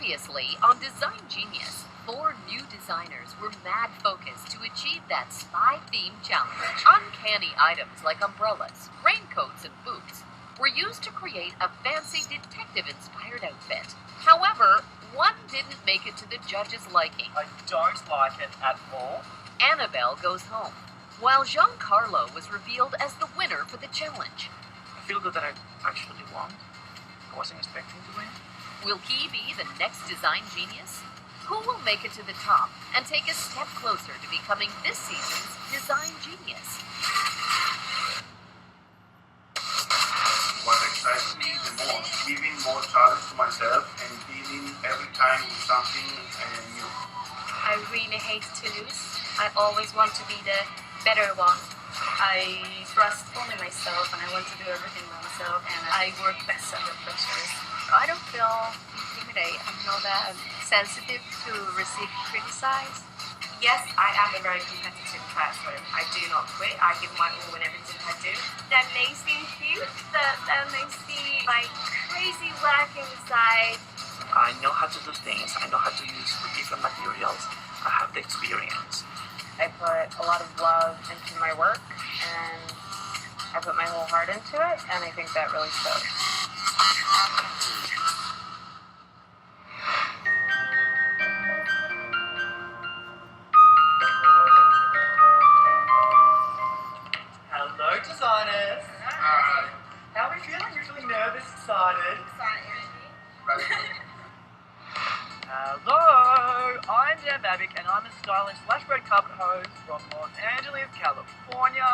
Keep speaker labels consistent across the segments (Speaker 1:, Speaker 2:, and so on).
Speaker 1: Previously on Design Genius, 4 new designers were mad focused to achieve that spy-themed challenge. Uncanny items like umbrellas, raincoats, and boots were used to create a fancy detective-inspired outfit. However, one didn't make it to the judges' liking.
Speaker 2: I don't like it at all.
Speaker 1: Annabelle goes home, while Giancarlo was revealed as the winner for the challenge.
Speaker 2: I feel good that I actually won. I wasn't expecting to win.
Speaker 1: Will he be the next design genius? Who will make it to the top and take a step closer to becoming this season's design genius?
Speaker 3: What excites me the most, giving more challenge to myself and dealing every time with something new.
Speaker 4: I really hate to lose. I always want to be the better one. I trust only myself and I want to do everything by myself, and I work best under pressure. I don't feel intimidated. I'm not that sensitive to receive criticism. Yes, I am a very competitive person. I do not quit. I give my all in everything I do. That makes me cute. That makes me like crazy work inside.
Speaker 2: I know how to do things. I know how to use different materials. I have the experience.
Speaker 4: I put a lot of love into my work and I put my whole heart into it, and I think that really shows.
Speaker 2: Hello, designers.
Speaker 3: Hi.
Speaker 2: How are we feeling? You're feeling nervous, excited? Hello, I'm Dan Babick, and I'm a stylist / red carpet host from Los Angeles, California.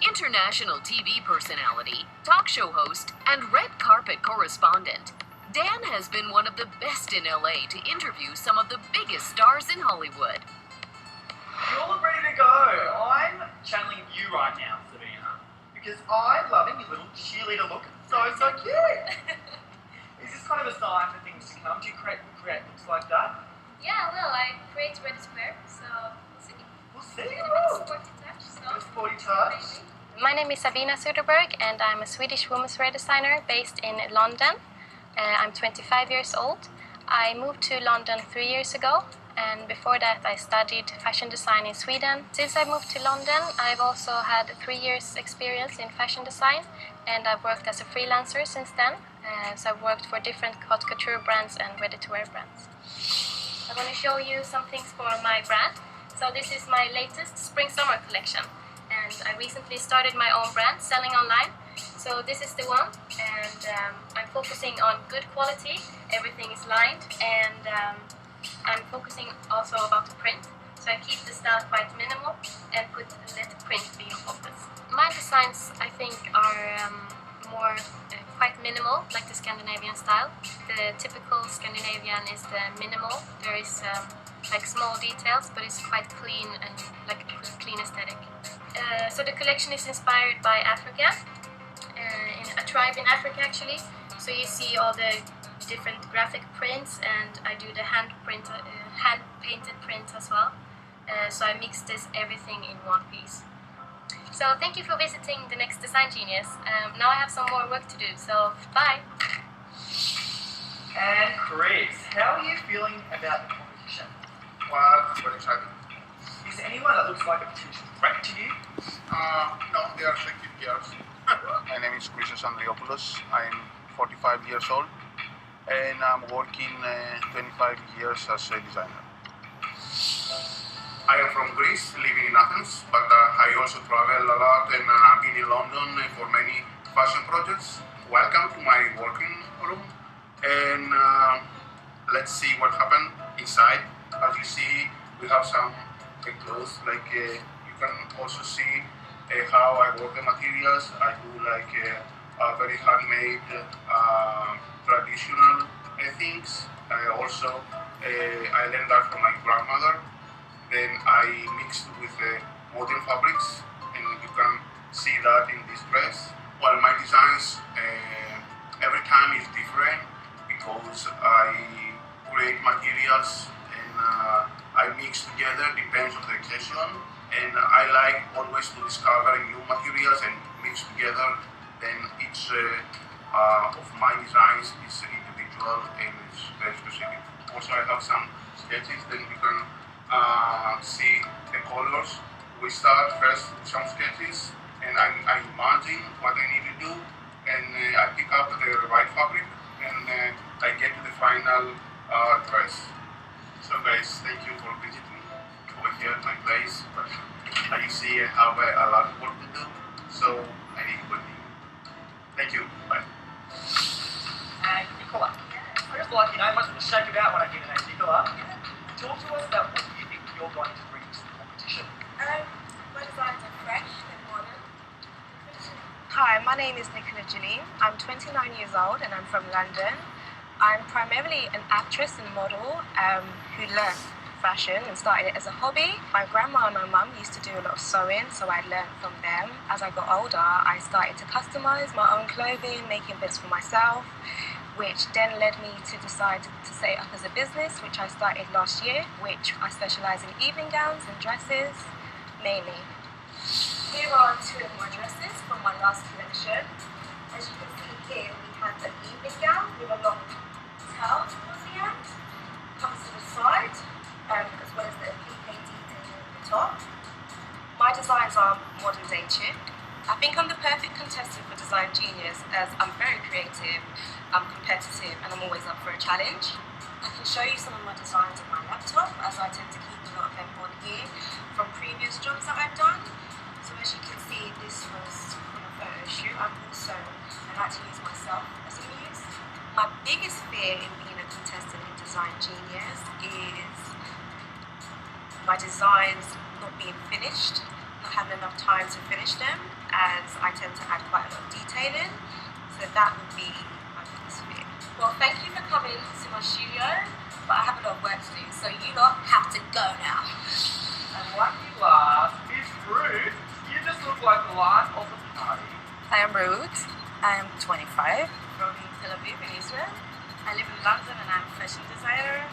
Speaker 1: International TV personality, talk show host, and red carpet correspondent, Dan has been one of the best in LA to interview some of the biggest stars in Hollywood.
Speaker 2: You all are ready to go. I'm channeling you right now, Savannah, because I'm loving your little cheerleader look. So cute. Is this kind of a sign for things to come? Do you create looks like that?
Speaker 4: Yeah, well, I create ready to wear, so we'll see.
Speaker 2: We'll see.
Speaker 4: It's a sporty touch, so.
Speaker 2: Good sporty touch.
Speaker 5: My name is Sabina Söderberg and I'm a Swedish women's wear designer based in London. I'm 25 years old. I moved to London 3 years ago, and before that I studied fashion design in Sweden. Since I moved to London, I've also had 3 years experience in fashion design, and I've worked as a freelancer since then. So I've worked for different haute couture brands and ready-to-wear brands. I want to show you some things for my brand. So this is my latest spring-summer collection, and I recently started my own brand selling online. So this is the one, and I'm focusing on good quality. Everything is lined, and I'm focusing also about the print. So I keep the style quite minimal and let print be in focus. My designs, I think, are more quite minimal, like the Scandinavian style. The typical Scandinavian is the minimal. There is like small details, but it's quite clean and like a clean aesthetic. So the collection is inspired by Africa, in a tribe in Africa actually. So you see all the different graphic prints, and I do the hand painted prints as well. So I mix everything in one piece. So thank you for visiting the next Design Genius. Now I have some more work to do, so bye!
Speaker 2: And Chris, how are you feeling about the competition?
Speaker 3: Well, very excited.
Speaker 2: Is there anyone that looks like a potential threat to you?
Speaker 3: No, they are 60 years. My name is Chris Andriopoulos. I'm 45 years old and I'm working 25 years as a designer. I am from Greece, living in Athens, but I also travel a lot and I've been in London for many fashion projects. Welcome to my working room, and let's see what happened inside. As you see, we have some clothes, like you can also see how I work the materials. I do like very handmade, traditional things. Also, I learned that from my grandmother. Then I mixed with modern fabrics, and you can see that in this dress. Well, my designs every time is different because I create materials and I mix together, depends on the occasion. And I like always to discover new materials and mix together. Then each of my designs is individual and it's very specific. For also I have some sketches. Then you can see the colors. We start first with some sketches, and I imagine what I need to do, and I pick up the right fabric, and I get to the final dress. So guys, thank you for visiting over here at my place. But as you see, I have a lot of work to do, so I need to continue. Thank you. Bye.
Speaker 2: And Nicola. I just like your name. I just want to shake it out when I hear the name Nicola. Talk to us about what you think you're going to bring to the competition.
Speaker 6: My designs are fresh and modern.
Speaker 7: Hi, my name is Nicola Janine. I'm 29 years old and I'm from London. I'm primarily an actress and model who learned fashion and started it as a hobby. My grandma and my mum used to do a lot of sewing, so I learned from them. As I got older, I started to customise my own clothing, making bits for myself, which then led me to decide to set it up as a business, which I started last year, which I specialise in evening gowns and dresses, mainly.
Speaker 6: Here are two of my dresses from my last collection. As you can see here, we have an evening gown with a long tail towards the end, comes to the side, as well as the PK detail at the top.
Speaker 7: My designs are modern day chic. I think I'm the perfect contestant for Design Genius as I'm very creative, I'm competitive and I'm always up for a challenge. I can show you some of my designs on my laptop as I tend to keep a lot of them on here from previous jobs that I've done. So as you can see, this was from a photo shoot. I like to use myself as a muse. My biggest fear in being a contestant in Design Genius is my designs not being finished, not having enough time to finish them, as I tend to add quite a lot of detail in. So that would be my biggest fear.
Speaker 6: Well, thank you for coming to my studio, but I have a lot of work to do, so you lot have to go now.
Speaker 2: And like you last is Ruth. You just look like the life of the party.
Speaker 8: I am Ruth. I am 25 from Tel Aviv in Israel. I live in London and I'm a fashion designer.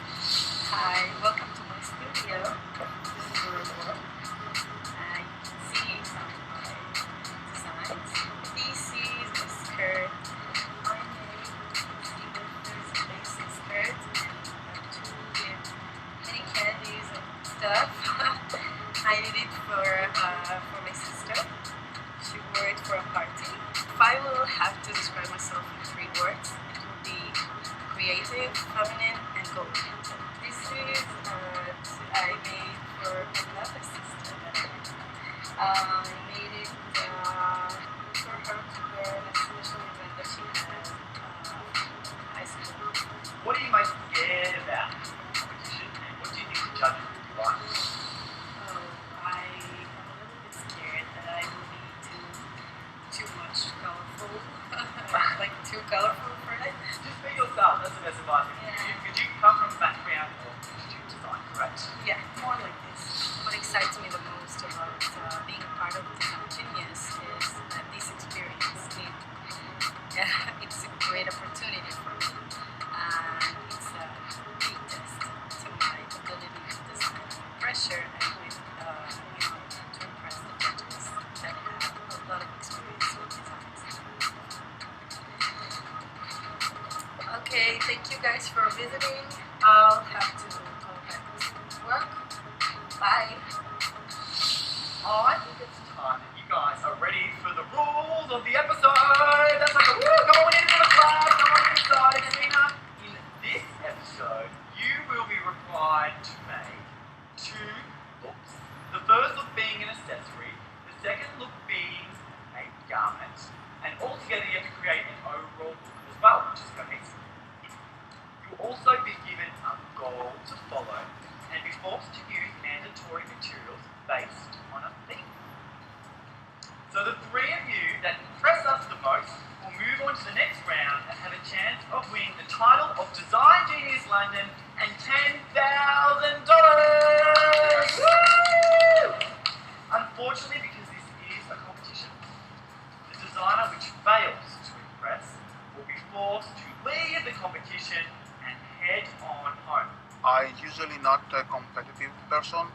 Speaker 8: Hi, welcome to my studio. This is where I work. You can see some of my designs. This is the skirt I made. See that there's a basic skirt and two with many candies and stuff. I did it for my sister. She wore it for a party. If I will have to describe myself in 3 words, it will be creative, feminine, and golden. This is I made for another sister that I made. I made it for her to wear an special event that she had high school.
Speaker 2: What are you most scared about in the competition, and what do you think the judges will be like?
Speaker 8: I am a little bit scared that I will be too much colorful, like too colorful for it.
Speaker 2: Just be yourself. That's the best advice we can give you. Because you come from a background of costume design, correct?
Speaker 8: Yeah, more like this. What excites me the most about being a part of Design Genius is that this experience, it's a great opportunity for me. And it's a big test to my ability to design under pressure and with, to impress the judges that have a lot of experience with designs. Okay, thank you guys for visiting. I'll have to go back to work. Bye.
Speaker 2: I think it's time that you guys are ready for the rules of the episode. That's like a woo, come on into the class, come on inside, Karina. In this episode, you will be required to make 2 looks. The first look being an accessory, the second look being a garment, and altogether you have to create an overall look as well, which is cohesive. You'll also be given a goal to follow and be forced to use mandatory materials based on a theme. So the 3 of you that impress us the most will move on to the next round and have a chance of winning the title of Design Genius London and $10,000! Woo! Unfortunately, because this is a competition, the designer which fails to impress will be forced to leave the competition and head on home.
Speaker 3: I'm usually not a competitive person,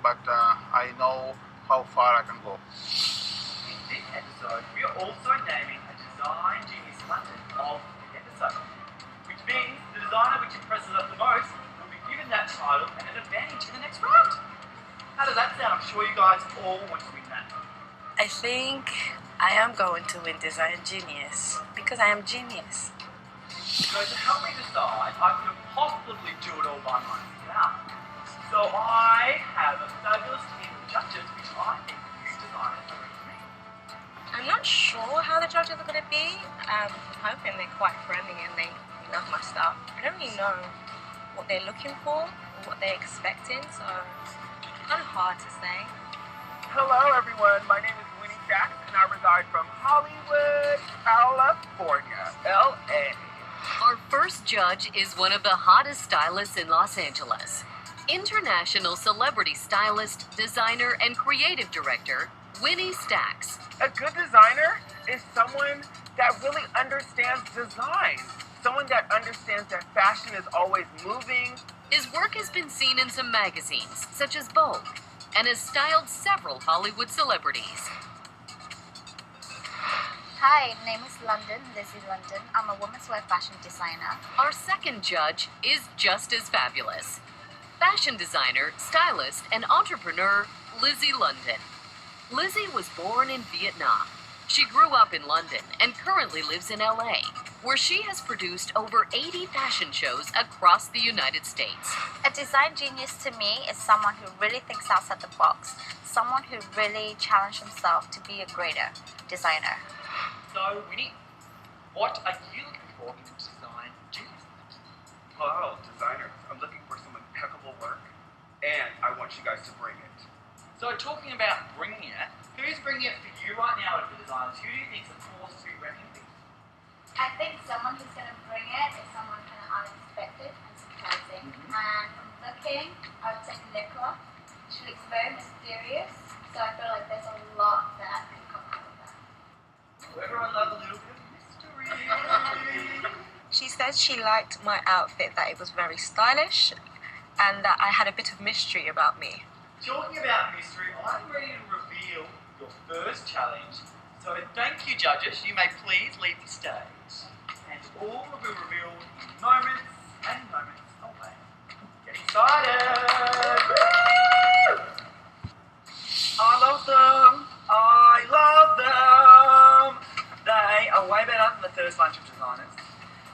Speaker 3: but I know how far I can go.
Speaker 2: In this episode, we are also naming a Design Genius London of the episode, which means the designer which impresses us the most will be given that title and an advantage in the next round. How does that sound? I'm sure you guys all want to win that.
Speaker 8: I think I am going to win Design Genius because I am genius.
Speaker 2: So to help me decide, I couldn't possibly do it all by myself. So I have a fabulous team of judges which I think you designers are ready to meet.
Speaker 7: I'm not sure how the judges are going to be. I'm hoping they're quite friendly and they love my stuff. I don't really know what they're looking for or what they're expecting, so it's kind of hard to say.
Speaker 9: Hello everyone, my name is Winnie Sachs and I reside from Hollywood, California, LA.
Speaker 1: Our first judge is one of the hottest stylists in Los Angeles. International celebrity stylist, designer, and creative director, Winnie Stacks.
Speaker 9: A good designer is someone that really understands design, someone that understands that fashion is always moving.
Speaker 1: His work has been seen in some magazines, such as Vogue, and has styled several Hollywood celebrities.
Speaker 10: Hi, name is Lizzie London. I'm a women's wear fashion designer.
Speaker 1: Our second judge is just as fabulous. Fashion designer, stylist, and entrepreneur, Lizzie London. Lizzie was born in Vietnam. She grew up in London and currently lives in LA, where she has produced over 80 fashion shows across the United States.
Speaker 10: A design genius to me is someone who really thinks outside the box, someone who really challenged himself to be a greater designer.
Speaker 2: So, Winnie, what are you looking for in design genius?
Speaker 9: Well, designers, I'm looking for some impeccable work and I want you guys to bring it.
Speaker 2: So, talking about bringing it, who's bringing it for you right now as the designers? Who do you think is the force to be reckoned with?
Speaker 10: I think someone who's going to bring it is someone kind of unexpected and surprising. And from looking, I would say Nicola. She looks very mysterious, so I feel like there's a lot that can come out of that.
Speaker 2: Everyone loves a little bit of mystery.
Speaker 7: She said she liked my outfit, that it was very stylish and that I had a bit of mystery about me.
Speaker 2: Talking about mystery, I'm ready to reveal your first challenge. So thank you, judges. You may please leave the stage. And all will be revealed in moments and moments away. Get excited! Woo! I love them! I love them! They are way better than the first bunch of designers.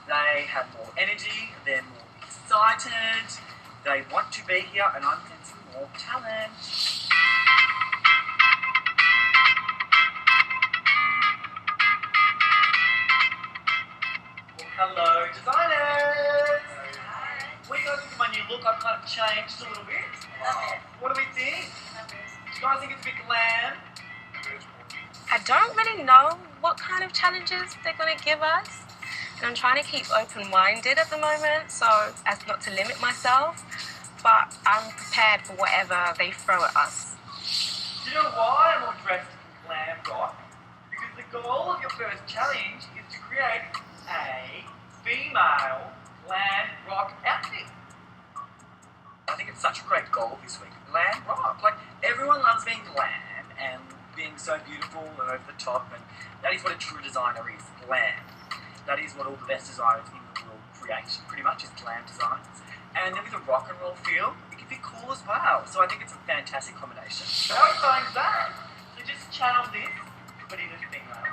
Speaker 2: They have more energy, they're more excited, they want to be here, and I'm sensing more talent. Well, hello, designers! What do you guys think of my new look? I've kind of changed a little bit. What do we think? Do you guys think it's a bit glam?
Speaker 7: I don't really know what kind of challenges they're going to give us. And I'm trying to keep open-minded at the moment, so as not to limit myself. But I'm prepared for whatever they throw at us.
Speaker 2: Do you know why I'm all dressed in glam rock? Because the goal of your first challenge is to create a female glam rock outfit. I think it's such a great goal this week. Glam rock. Like, everyone loves being glam and being so beautiful and over the top, and that is what a true designer is, glam. That is what all the best designers in the world create, pretty much, is glam designs. And then with a rock and roll feel, it can be cool as well. So I think it's a fantastic combination. How exciting is that? So just channel this, but in a female.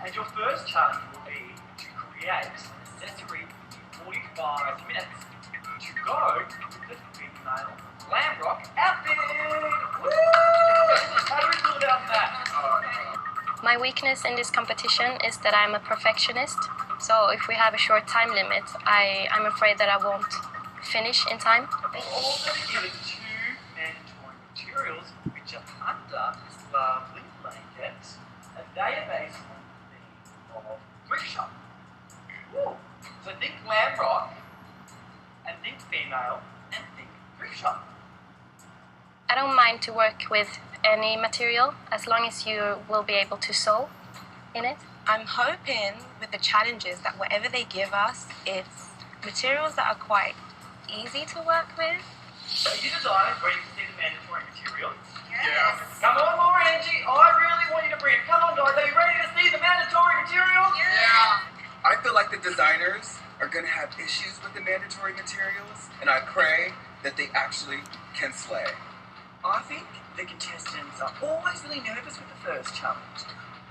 Speaker 2: And your first challenge will be to create an accessory in 45 minutes to go with the female glam rock outfit. Woo! How do we feel about that?
Speaker 5: My weakness in this competition is that I'm a perfectionist. So if we have a short time limit, I'm afraid that I won't finish in time.
Speaker 2: We'll also be given two mandatory materials which are under this lovely blanket, and they are based on the theme of thrift shop. Ooh. So think glam rock, and think female, and think thrift shop.
Speaker 5: I don't mind to work with any material as long as you will be able to sew in it.
Speaker 7: I'm hoping with the challenges that whatever they give us, it's materials that are quite easy to work with.
Speaker 2: So you designers ready to see the mandatory materials?
Speaker 3: Yeah.
Speaker 2: Come on, Lauren, Angie, I really want you to bring it. Come on, guys, are you ready to see the mandatory materials?
Speaker 3: Yeah.
Speaker 9: I feel like the designers are going to have issues with the mandatory materials, and I pray that they actually can slay.
Speaker 2: I think the contestants are always really nervous with the first challenge,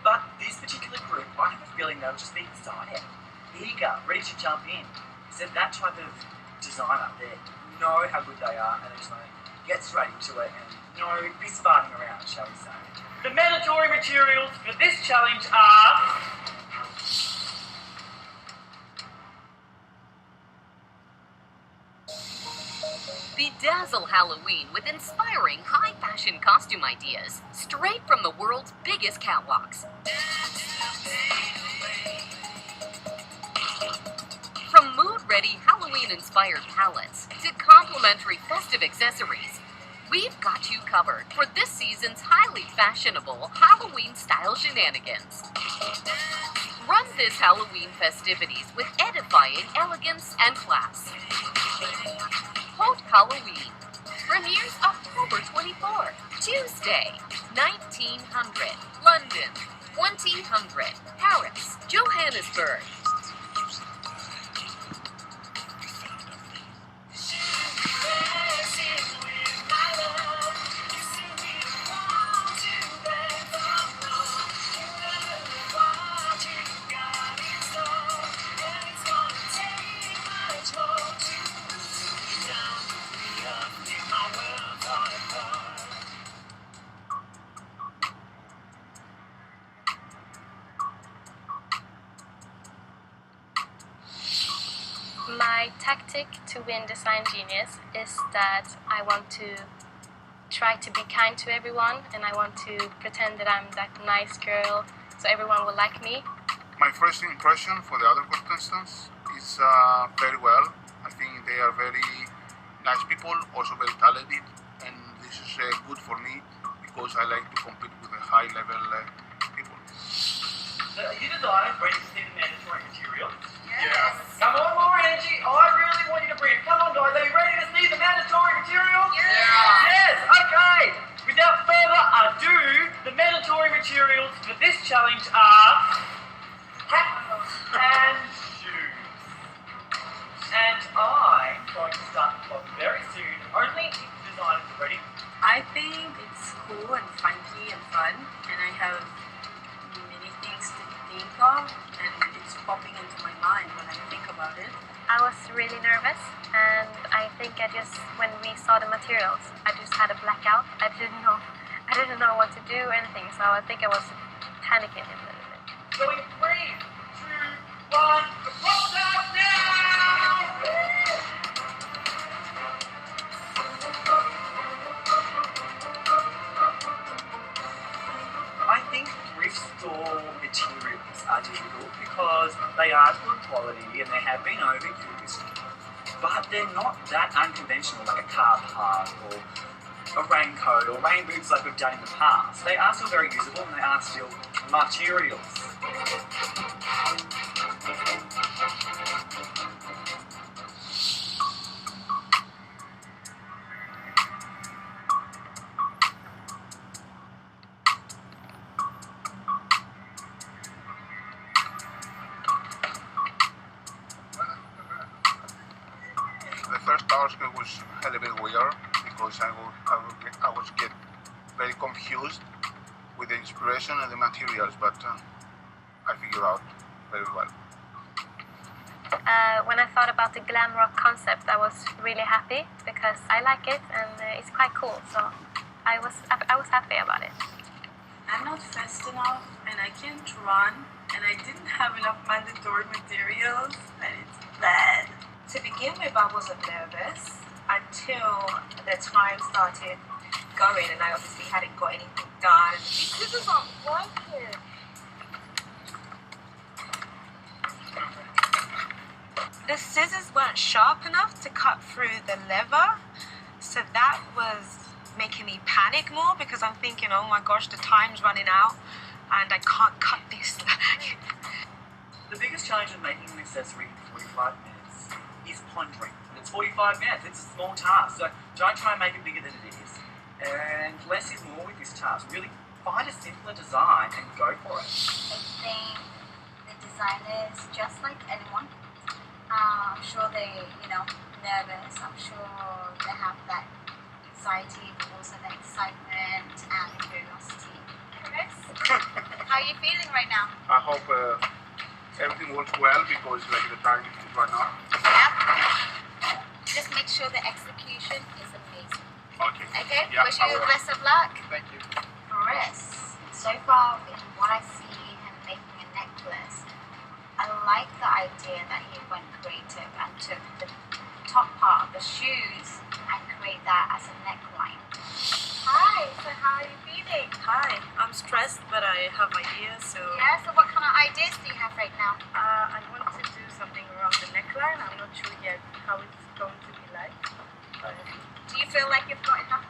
Speaker 2: but this particular group, I have a feeling they'll just be excited, eager, ready to jump in. So that type of designer, they know how good they are, and they just want to get straight into it and be sparking around, shall we say. The mandatory materials for this challenge are
Speaker 1: Bedazzle Halloween with inspiring high fashion costume ideas straight from the world's biggest catwalks. From mood-ready Halloween-inspired palettes to complimentary festive accessories, we've got you covered for this season's highly fashionable Halloween-style shenanigans. Run this Halloween festivities with edifying elegance and class. Haute Halloween premieres October 24, Tuesday, 1900, London, 2000, Paris, Johannesburg.
Speaker 5: My tactic to win Design Genius is that I want to try to be kind to everyone, and I want to pretend that I'm that nice girl so everyone will like me.
Speaker 3: My first impression for the other contestants is very well. I think they are very nice people, also very talented, and this is good for me because I like to compete with the high level people.
Speaker 2: So are you designers ready to see the mandatory material?
Speaker 3: Yes.
Speaker 2: Come on, more energy. I really want you to bring it. Come on, guys. Are you ready to see the mandatory material? Yes. Okay. Without further ado, the mandatory materials for this challenge are hats and shoes. And I'm going to start the clock very soon. Only if the designers are ready.
Speaker 8: I think it's cool and funky and fun, and I have many things to think of, and it's popping into my mind when I think about it.
Speaker 5: I was really nervous, and I think when we saw the materials, I just had a blackout. I didn't know what to do or anything, so I think I was panicking a little bit.
Speaker 2: So in 3, 2, 1, roll that now! I think thrift store materials are difficult because they are good quality and they have been overused, but they're not that unconventional like a car part or a raincoat or rain boots like we've done in the past. They are still very usable and they are still materials.
Speaker 3: The first task was a little bit weird because I was get very confused with the inspiration and the materials, but I figured out very well.
Speaker 5: When I thought about the glam rock concept, I was really happy because I like it and it's quite cool. So I was happy about it.
Speaker 8: I'm not fast enough, and I can't run, and I didn't have enough mandatory materials, and it's bad.
Speaker 7: To begin with, I wasn't nervous until the time started going, and I obviously hadn't got anything done. These scissors aren't working. The scissors weren't sharp enough to cut through the leather, so that was making me panic more because I'm thinking, oh my gosh, the time's running out and I can't cut this.
Speaker 2: The biggest challenge of making an accessory in 45 minutes is pondering. And it's 45 minutes, it's a small task, so don't try and make it bigger than it is. And less is more with this task. Really find a simpler design and go for it.
Speaker 10: I think the designers just like anyone. I'm sure they, nervous. I'm sure they have that anxiety, but also that excitement and curiosity. Chris, how are you feeling right now?
Speaker 3: I hope everything works well because like the time is right now.
Speaker 10: Yeah. Just make sure the execution is amazing.
Speaker 3: Okay.
Speaker 10: Okay?
Speaker 3: Yeah,
Speaker 10: Wish you the best of luck.
Speaker 3: Thank you.
Speaker 10: Chris, so far in what I see him making a necklace, I like the idea that he went creative and took the top part of the shoes and create that as a neckline. Hi, so how are you feeling?
Speaker 8: Hi, I'm stressed, but I have ideas, so...
Speaker 10: Yeah, so what kind of ideas do you have right now?
Speaker 8: I want to do something around the neckline. I'm not sure yet how it's going to be like. But
Speaker 10: Do you feel like you've got enough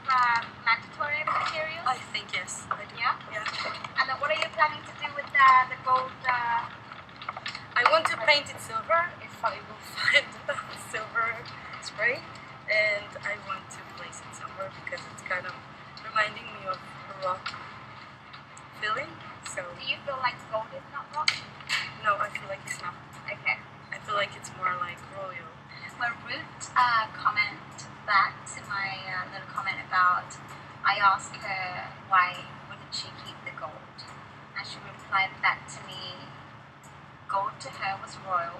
Speaker 10: mandatory materials?
Speaker 8: I think yes, I do.
Speaker 10: Yeah?
Speaker 8: Yeah.
Speaker 10: And then what are you planning to do with the gold?
Speaker 8: I want to paint it silver, if I will find silver spray. And I want to place it somewhere because it's kind of reminding me of a rock feeling. So
Speaker 10: Do you feel like gold is not rock?
Speaker 8: no, I feel like it's not.
Speaker 10: Okay.
Speaker 8: I feel like it's more like royal.
Speaker 10: Well, Ruth comment back to my little comment about, I asked her why wouldn't she keep the gold, and she replied back to me, gold to her was royal,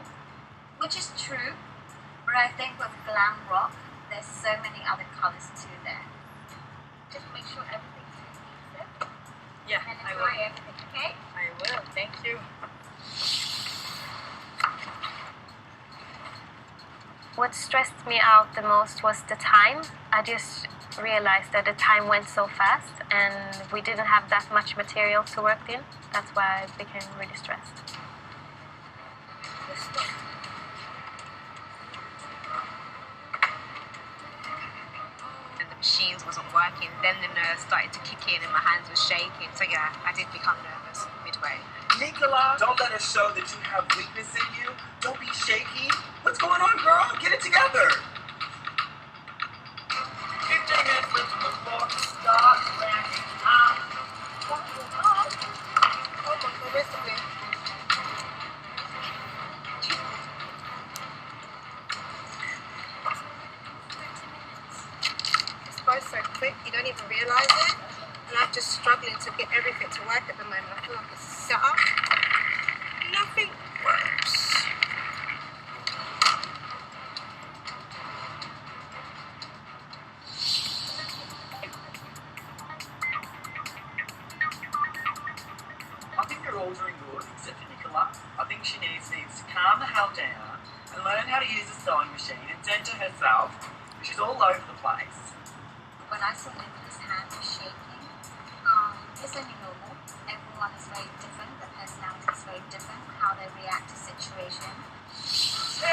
Speaker 10: which is true, but I think with glam rock, there's so many other colors too there. Just make sure everything's cohesive
Speaker 8: Yeah,
Speaker 10: and
Speaker 8: I
Speaker 10: enjoy
Speaker 8: will.
Speaker 10: everything, okay?
Speaker 8: I will. Thank you.
Speaker 5: What stressed me out the most was the time. I just realized that the time went so fast and we didn't have that much material to work in. That's why I became really stressed.
Speaker 7: And the machines wasn't working. Then the nerves started to kick in and my hands were shaking. So yeah, I did become nervous midway.
Speaker 2: Nicola, don't let her show that you have weakness in you. Don't be shaky. What's going on, girl? Get it together. 15 minutes left on the clock. Start ramping up.
Speaker 7: It's both so quick, you don't even realise it. And I'm just struggling to get everything to work at the moment. I feel like it's set up. Nothing works.
Speaker 2: I think they're all doing good, except for Nicola. I think she needs to calm the hell down and learn how to use a sewing machine and center herself. She's all over the place.
Speaker 10: When I saw Nicholas' hand was shaking, it's only normal. Everyone is very different, their personality is very different, how they react to situations.
Speaker 2: 10,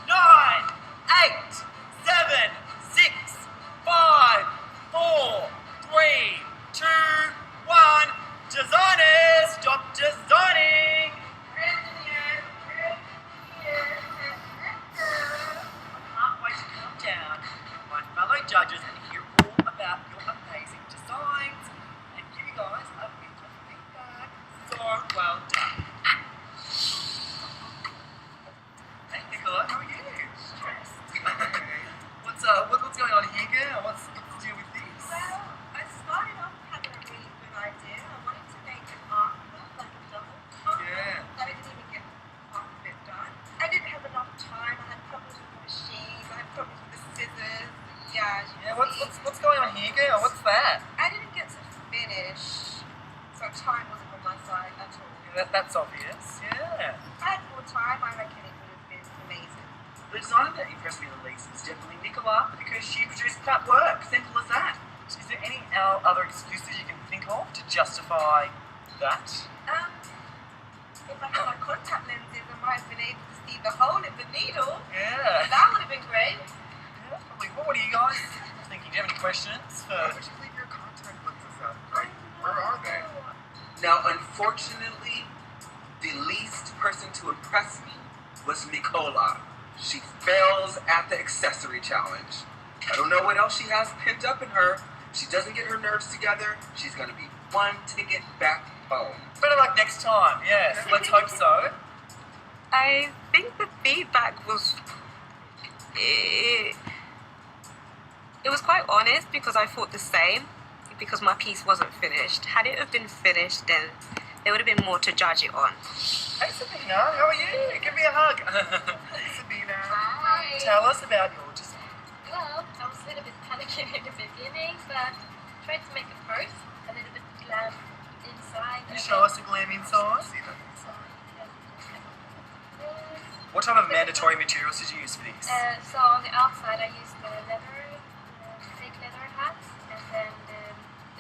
Speaker 2: 9, 8, 7, 6, 5, 4, 3, 2, 1. Designers, stop designing! I can't wait to come down, my fellow judges, and hear all about your amazing designs and give you guys a bit of feedback. So well done. Hey Nicola, how are you? Stressed. What's going on here, girl? What's the deal with this?
Speaker 7: Well, I started off having a really good idea. I wanted to make an artwork, like a double top.
Speaker 2: Yeah.
Speaker 7: But I didn't even get half of it done. I didn't have enough time. I had problems with the machines. I had problems with the scissors. Yeah, as you
Speaker 2: Yeah,
Speaker 7: can see.
Speaker 2: what's going on here, girl? What's that?
Speaker 7: I didn't get to finish, so time wasn't on my side at all.
Speaker 2: Yeah, that's obvious. Yeah.
Speaker 7: If I had more time, I reckon it would have been amazing.
Speaker 2: The designer that impressed me the least was definitely Nicola because she produced that work. Simple as that. Is there any other excuses you can think of to justify that?
Speaker 7: If I had my contact lenses, I might have been able to see the hole in the needle.
Speaker 2: Yeah.
Speaker 7: That would have been great.
Speaker 2: Yeah, probably. What are you guys thinking? Do you have any questions?
Speaker 3: Why would you leave your contact lenses out?
Speaker 7: I
Speaker 3: Like, where are they?
Speaker 7: know.
Speaker 11: Now, unfortunately, the least person to impress me was Nicola. She fails at the accessory challenge. I don't know what else she has pent up in her. She doesn't get her nerves together. She's gonna be one ticket back home.
Speaker 2: Better luck next time. Yes, let's hope so.
Speaker 7: I think the feedback was it was quite honest because I thought the same because my piece wasn't finished. Had it have been finished, then there would have been more to judge it on.
Speaker 2: Hey Sabina, how are you? Give me a hug. Hey Sabina.
Speaker 5: Hi.
Speaker 2: Tell us about your design.
Speaker 5: Well, I was a little bit panicking in the beginning, but tried to make it first. A little bit glam inside.
Speaker 2: Can you show us the glam inside? What type of mandatory materials did you use for these?
Speaker 5: So on the outside, I used the leather, fake leather hats, and then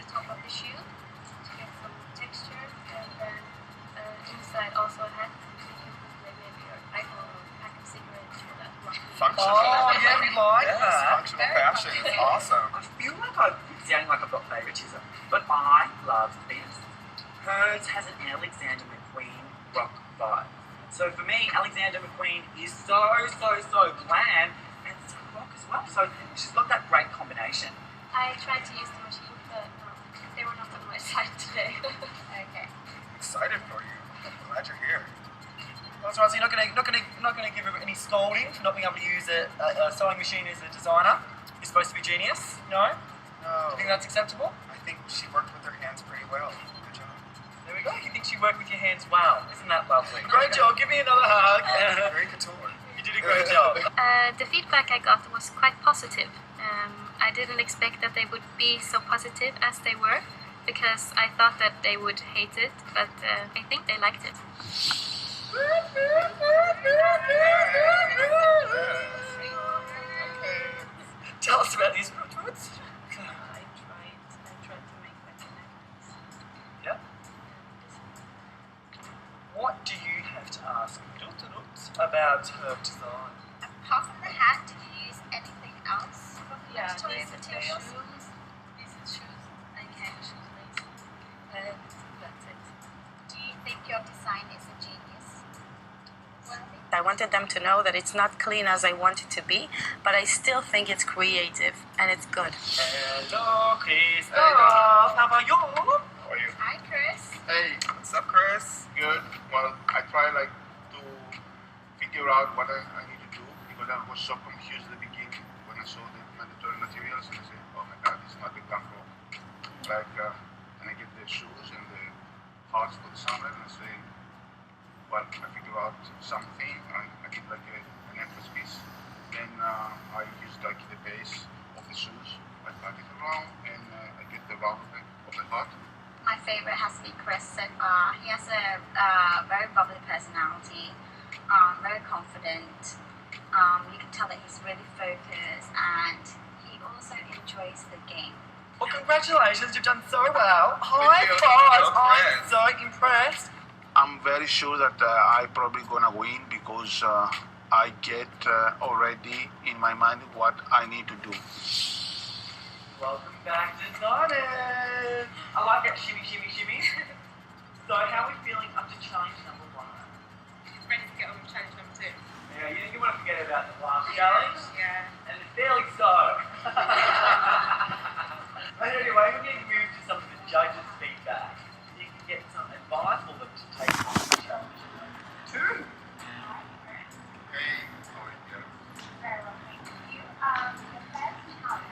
Speaker 5: the top of the shoe to get some texture, and then inside also a hat. You can put maybe your iPhone or pack of cigarettes for that one.
Speaker 3: Functional.
Speaker 2: Oh, yeah, we like
Speaker 3: Yes,
Speaker 2: that.
Speaker 3: functional fashion is awesome.
Speaker 9: I feel like I'm sounding like I've got favoritism, but I love Venus. Hers has an Alexander McQueen rock vibe. So for me, Alexander McQueen is so glam and so rock as well. So she's got that great combination.
Speaker 5: I tried to use the machine, but they were not on my side today.
Speaker 10: Okay.
Speaker 3: Excited for you. Glad you're here.
Speaker 2: That's right, so you're not gonna give her any scolding for not being able to use a sewing machine as a designer? You're supposed to be genius? No?
Speaker 3: No.
Speaker 2: Do you think that's acceptable?
Speaker 3: I think she worked with her hands pretty well. Good job.
Speaker 2: There we go. You think she worked with your hands well. Isn't that lovely? Great job. Give me another hug.
Speaker 3: Very couture.
Speaker 2: You did a great job.
Speaker 5: The feedback I got was quite positive. I didn't expect that they would be so positive as they were, because I thought that they would hate it, but I think they liked it.
Speaker 2: Tell us about these roots.
Speaker 8: I tried to make like a necklace.
Speaker 2: Yeah. What do you have to ask about her design?
Speaker 10: Apart from the hat, did you use anything else from the
Speaker 8: Yeah,
Speaker 10: toy
Speaker 8: these are
Speaker 10: materials?
Speaker 8: shoes. These are shoes. I can shoes lace. And that's it.
Speaker 10: Do you think your design is a genius?
Speaker 8: I wanted them to know that it's not clean as I want it to be, but I still think it's creative and it's good.
Speaker 2: Hello, Chris. How about you?
Speaker 3: How are you?
Speaker 10: Hi, Chris.
Speaker 3: Hey, what's up, Chris? Good. Well, I try to figure out what I need to do because I was so confused at the beginning when I saw the mandatory materials and I said, oh my god, this is not the campo. And I get the shoes and the hats for the summer and I say, well, I figure out something and I get like an necklace piece. Then I use like the base of the shoes. I pack it around and I get the round of the hat.
Speaker 10: My favorite has to be Chris so far. He has a very bubbly personality, very confident. You can tell that he's really focused and he also enjoys the game.
Speaker 2: Well, congratulations. You've done so well. High
Speaker 3: you.
Speaker 2: fives.
Speaker 3: Your
Speaker 2: I'm
Speaker 3: friend.
Speaker 2: so impressed.
Speaker 3: I'm very sure that I probably gonna win because I get already in my mind what I need to do.
Speaker 2: Welcome back, designers. I like that shimmy, shimmy, shimmy. So, how are we feeling up to challenge number 1?
Speaker 7: Ready to get on challenge number 2.
Speaker 2: Yeah, you want to forget about the last challenge,
Speaker 7: Yeah.
Speaker 2: and fairly so. But anyway, we're going to move to some of the judges' feedback. You can get some advice for them to take on the challenge number 2.
Speaker 3: Hey, how are you?
Speaker 10: Very well, thank you. The first challenge.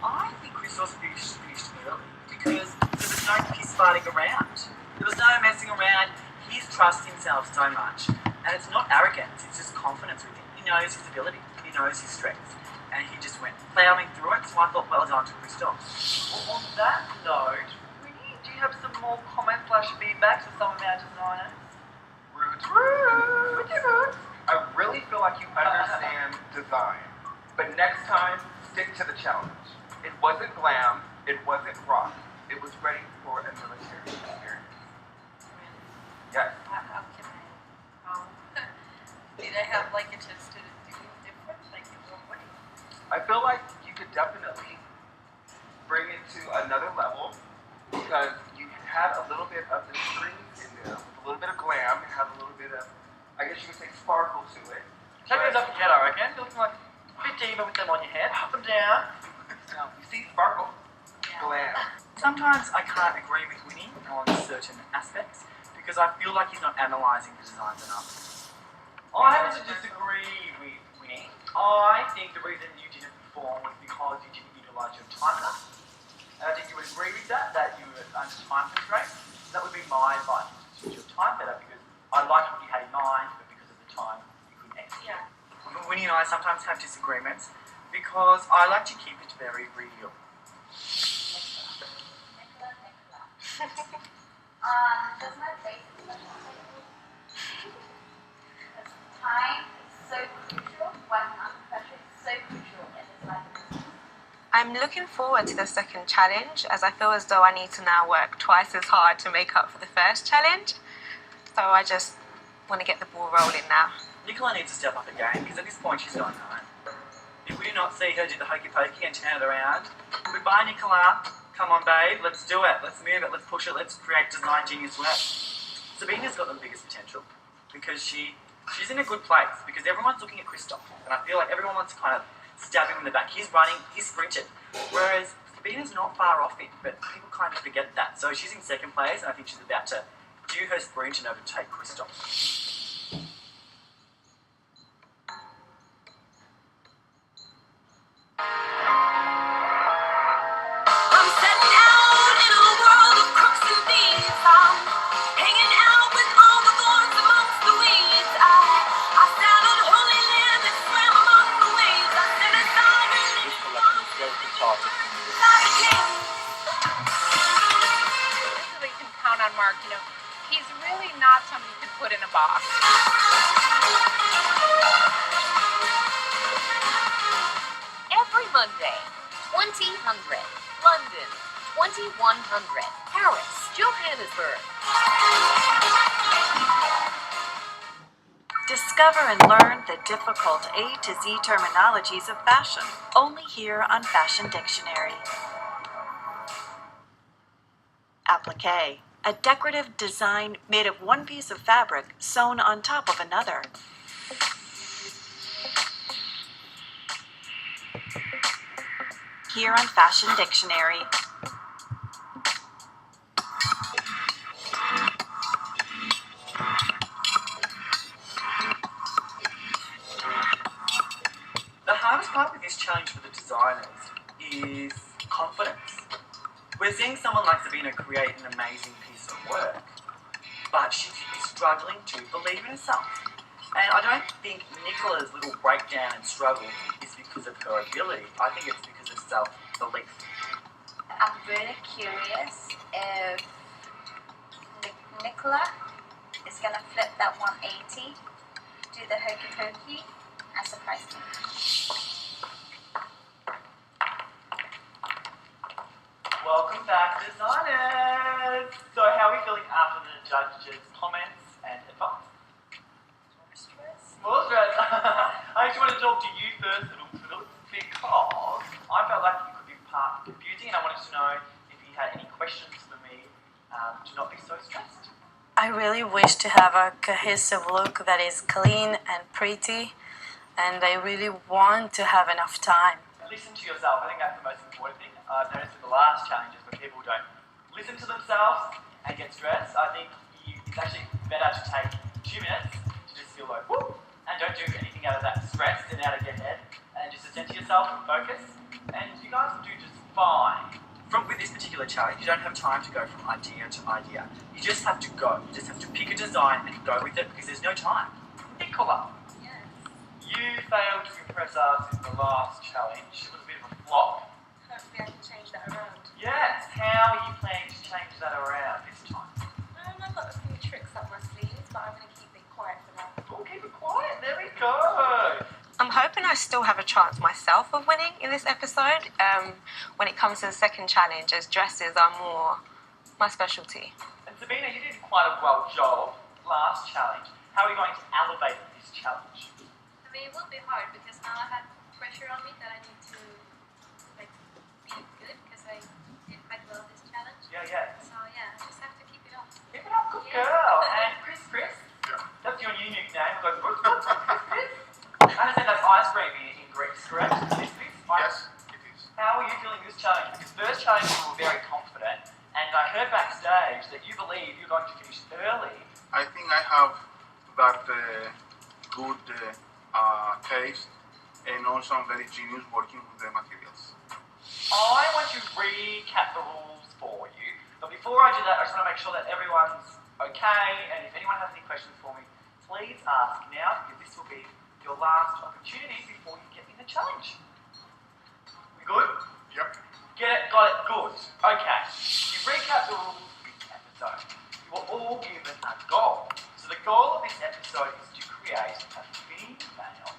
Speaker 9: I think Christos finished early because there was no piss fighting around. There was no messing around. He's trust himself so much. And it's not arrogance, it's just confidence with him. He knows his ability, he knows his strengths. And he just went plowing through it, so I thought, well done to Christos.
Speaker 2: Well, on that note, do you have some more comments / feedback for some of our designers?
Speaker 12: Rude. I really feel like you understand design. But next time, stick to the challenge. It wasn't glam, it wasn't rock. It was ready for a military experience. Yes.
Speaker 8: How can I? Did I have like a chance to do different, like in one way?
Speaker 12: I feel like you could definitely bring it to another level because you had a little bit of the strings in there with a little bit of glam. It had a little bit of, I guess you could say, sparkle to it.
Speaker 2: head, up and down. You see sparkle. Glam.
Speaker 9: Sometimes I can't agree with Winnie on certain aspects because I feel like he's not analysing the designs enough.
Speaker 2: I happen to disagree with Winnie. I think the reason you didn't perform was because you didn't utilise your time enough. And I think you would agree with that you were under time constraints. That would be my advice, to use your time better, because I liked what you had in mind, but because of the time, you couldn't execute.
Speaker 9: But Winnie and I sometimes have disagreements because I like to keep it very real.
Speaker 10: Does my face time is so crucial, working under pressure is so crucial in this life of business.
Speaker 7: I'm looking forward to the second challenge, as I feel as though I need to now work twice as hard to make up for the first challenge. So I just want to get the ball rolling now.
Speaker 9: Nicola needs to step up again because at this point she's going home. If we do not see her do the hokey pokey and turn it around, goodbye Nicola, come on babe, let's do it, let's move it, let's push it, let's create design genius work. Sabina's got the biggest potential because she's in a good place because everyone's looking at Christoph and I feel like everyone wants to kind of stab him in the back. He's running, he's sprinted, whereas Sabina's not far off it, but people kind of forget that. So she's in second place and I think she's about to do her sprint and overtake Christoph.
Speaker 1: On Mark, he's really not somebody you could put in a box. Every Monday, 2000, London, 2100, Paris, Johannesburg.
Speaker 13: Discover and learn the difficult A to Z terminologies of fashion, only here on Fashion Dictionary. Applique. A decorative design made of one piece of fabric sewn on top of another. Here on Fashion Dictionary.
Speaker 9: The hardest part with this challenge for the designers is confidence. We're seeing someone like Sabina create an amazing piece of work, but she's struggling to believe in herself. And I don't think Nicola's little breakdown and struggle is because of her ability. I think it's because of self-belief.
Speaker 10: I'm really curious if Nicola is going to flip that 180, do the hokey pokey, and surprise me.
Speaker 2: Welcome back, designers! So how are we feeling after the judges' comments and advice? More stress? I actually want to talk to you first, little Philip, because I felt like you could be part confusing and I wanted to know if you had any questions for me to not be so stressed.
Speaker 8: I really wish to have a cohesive look that is clean and pretty, and I really want to have enough time.
Speaker 2: Listen to yourself. I think that's the most important thing. I've noticed with the last challenges when people don't listen to themselves and get stressed, I think it's actually better to take 2 minutes to just feel like, whoop, and don't do anything out of that stress and out of your head, and just center yourself and focus, and you guys will do just fine.
Speaker 9: With this particular challenge, you don't have time to go from idea to idea. You just have to go. You just have to pick a design and go with it because there's no time.
Speaker 2: Nicola, you failed to impress us in the last challenge. It was a bit of a flop.
Speaker 7: Hopefully I can change that around.
Speaker 2: Yes, how are you planning to change that around this time?
Speaker 7: I've got a few tricks up my sleeves, but I'm going to keep it quiet for now.
Speaker 2: Oh, keep it quiet, there we go.
Speaker 7: I'm hoping I still have a chance myself of winning in this episode. When it comes to the second challenge, as dresses are more my specialty.
Speaker 2: And Sabina, you did quite a well job last challenge. How are you going to elevate this challenge?
Speaker 5: I mean, it will be hard because now I have pressure on me that I need to be good because I did quite well this challenge.
Speaker 2: Yeah.
Speaker 5: So yeah, I just have to keep it up.
Speaker 2: Keep it up, good girl. And Chris, that's your unique name. Chris. I understand that's ice cream in Greece, correct? Chris. Right?
Speaker 3: Yes, it is.
Speaker 2: How are you feeling this challenge? Because first challenge you were very confident, and I heard backstage that you believe you're going to finish early.
Speaker 3: I think I have that good taste, and also I'm very genius working with the materials.
Speaker 2: I want to recap the rules for you, but before I do that, I just want to make sure that everyone's okay, and if anyone has any questions for me, please ask now, because this will be your last opportunity before you get in the challenge. We good?
Speaker 3: Yep.
Speaker 2: Get it? Got it? Good. Okay. You recap the rules of this episode. You were all given a goal. So the goal of this episode is to create a female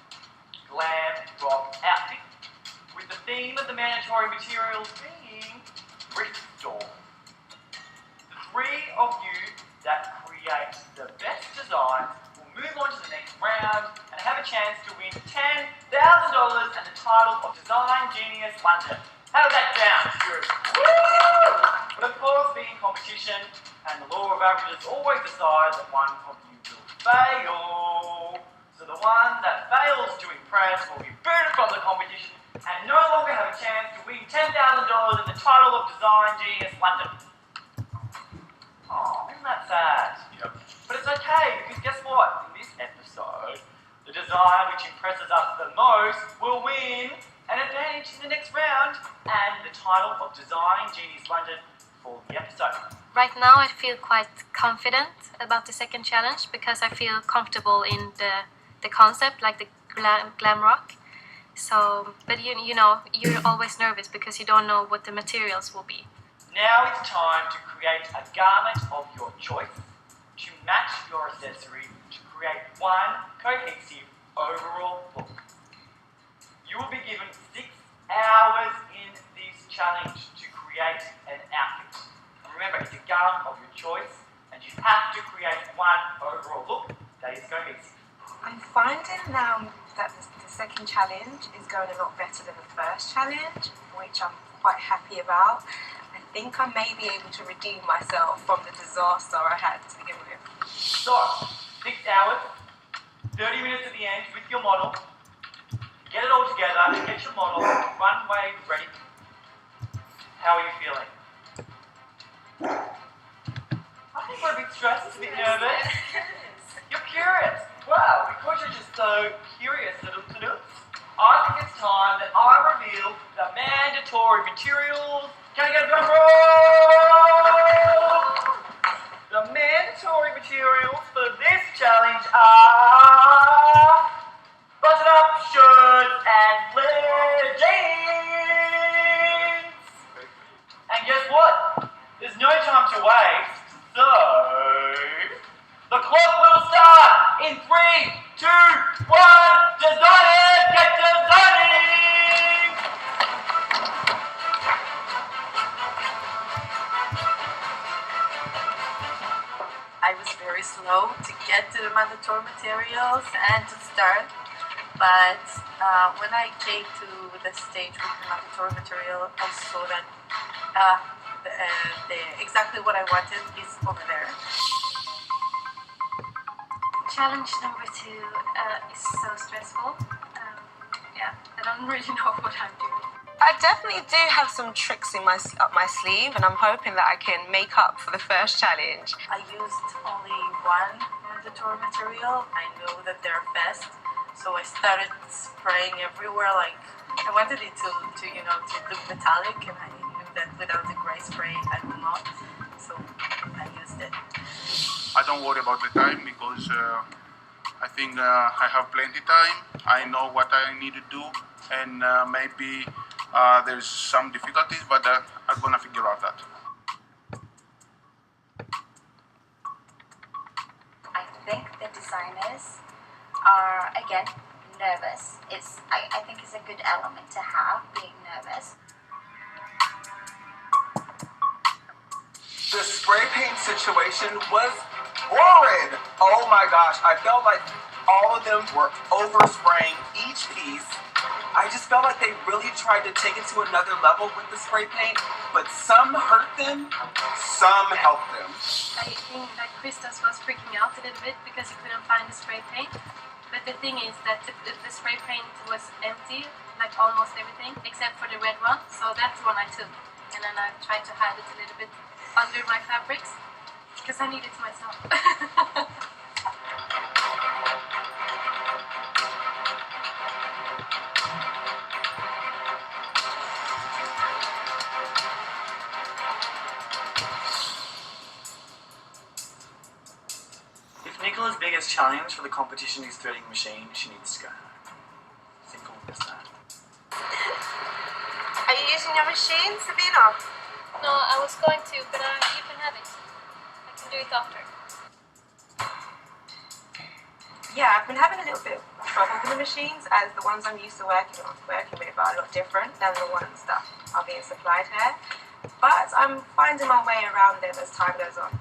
Speaker 2: glam rock outfit with the theme of the mandatory materials being restore. The three of you that create the best designs will move on to the next round and have a chance to win $10,000 and the title of Design Genius London. How does that sound? Woo! But of course, being competition and the law of averages always decides that one of you will fail. So the one that fails to impress will be booted from the competition and no longer have a chance to win $10,000 and the title of Design Genius London. Oh, isn't that sad?
Speaker 3: Yep.
Speaker 2: But it's okay, because guess what? In this episode, the design which impresses us the most will win an advantage in the next round and the title of Design Genius London for the episode.
Speaker 5: Right now I feel quite confident about the second challenge because I feel comfortable in the concept, like the glam rock. So, but you know, you're always nervous because you don't know what the materials will be.
Speaker 2: Now it's time to create a garment of your choice to match your accessory to create one cohesive overall look. You will be given 6 hours in this challenge to create an outfit. And remember, it's a garment of your choice and you have to create one overall look that is cohesive.
Speaker 7: I'm finding now that the second challenge is going a lot better than the first challenge, which I'm quite happy about. I think I may be able to redeem myself from the disaster I had to begin with.
Speaker 2: So, 6 hours, 30 minutes at the end with your model. Get it all together and get your model runway ready. How are you feeling? I think we're a bit stressed, a bit nervous. You're curious. Wow, because you're just so curious, little noobs. I think it's time that I reveal the mandatory materials. Can I get a drum roll? The mandatory materials for this challenge are button-up shirts and flare jeans. And guess what? There's no time to waste, so the clock will start in 3, 2, 1. Designers, get designing!
Speaker 8: I was very slow to get to the mandatory materials and to start, but when I came to the stage with the mandatory material, I saw that exactly what I wanted is over there.
Speaker 5: Challenge number 2 is so stressful. Yeah, I don't really know what I'm doing.
Speaker 7: I definitely do have some tricks in up my sleeve, and I'm hoping that I can make up for the first challenge.
Speaker 8: I used only one mandatory material. I know that they're best, so I started spraying everywhere. Like I wanted it to look metallic, and I knew that without the gray spray I would not. So I used it.
Speaker 3: I don't worry about the time because I think I have plenty time. I know what I need to do, and maybe there's some difficulties, but I'm gonna figure out that.
Speaker 10: I think the designers are, again, nervous. I think it's a good element to have, being nervous.
Speaker 11: The spray paint situation was horrid. Oh my gosh, I felt like all of them were overspraying each piece. I just felt like they really tried to take it to another level with the spray paint, but some hurt them, some helped them.
Speaker 5: I think that Christos was freaking out a little bit because he couldn't find the spray paint. But the thing is that the spray paint was empty, like almost everything, except for the red one. So that's the one I took. And then I tried to hide it a little bit under my fabrics, because I need it myself.
Speaker 9: If Nicola's biggest challenge for the competition is threading machine, she needs to go home. Simple as that.
Speaker 7: Are you using your machine, Sabina?
Speaker 5: No, I was going to, but you can have it. I can do it after.
Speaker 7: Yeah, I've been having a little bit of trouble with the machines, as the ones I'm used to working with are a lot different than the ones that are being supplied here. But I'm finding my way around them as time goes on.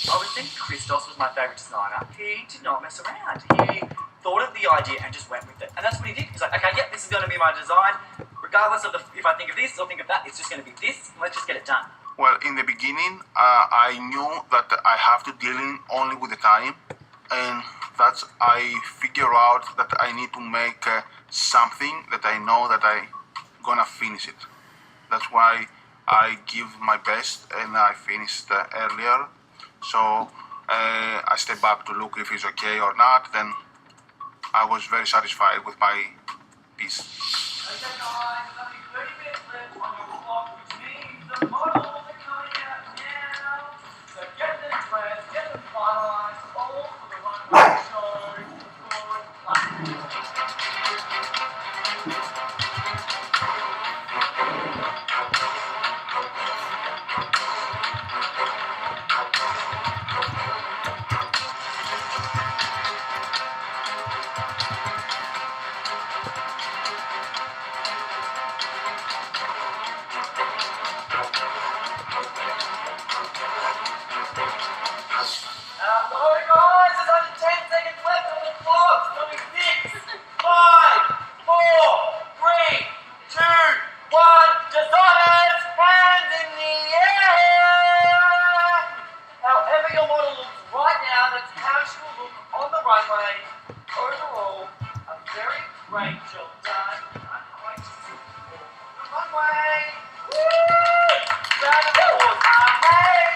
Speaker 9: I would think Christos was my favourite designer. He did not mess around. He thought of the idea and just went with it. And that's what he did. He's like, okay, yeah, this is going to be my design. Regardless of if I think of this or think of that, it's just going to be this. Let's just get it done.
Speaker 3: Well, in the beginning, I knew that I have to deal only with the time, and that's I figure out that I need to make something that I know that I gonna finish it. That's why I give my best, and I finished earlier. So I step back to look if it's okay or not. Then I was very satisfied with my piece.
Speaker 2: Okay guys, there's only 30 minutes left on your clock, which means the models are coming out now. So get them dressed, get them finalized, all for the runway show. Good luck. Hello guys, there's only 10 seconds left on the clock. It's only 6, 5, 4, 3, 2, 1. Designers, hands in the air. However your model looks right now, that's how she will look on the runway. Overall, a very great job done. I can't wait to see you on the runway. Woo! Round of applause. Amazing.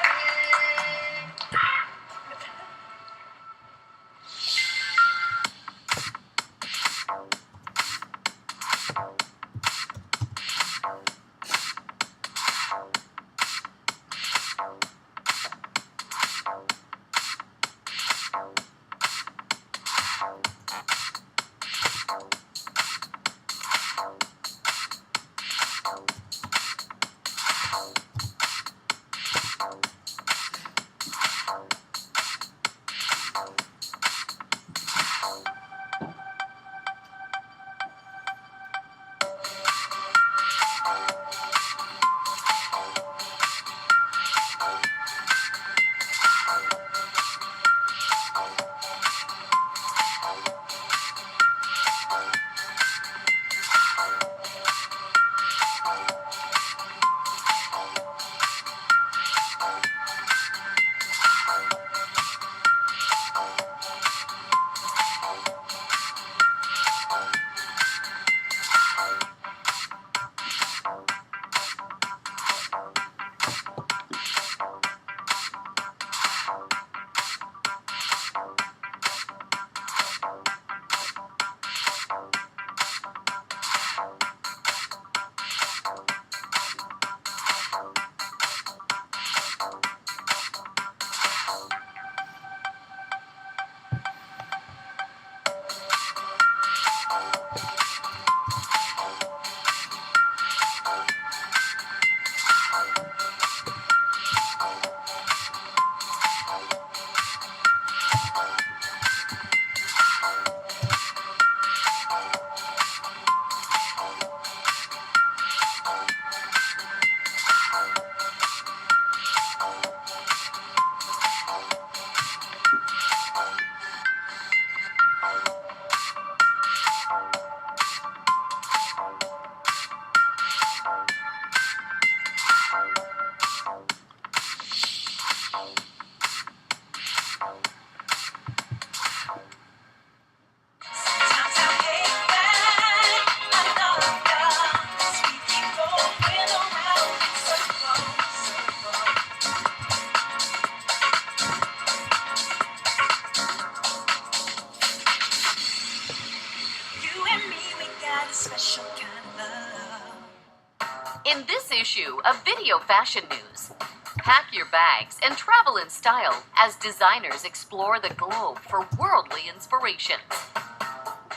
Speaker 1: this issue of Video Fashion News. Pack your bags and travel in style as designers explore the globe for worldly inspirations.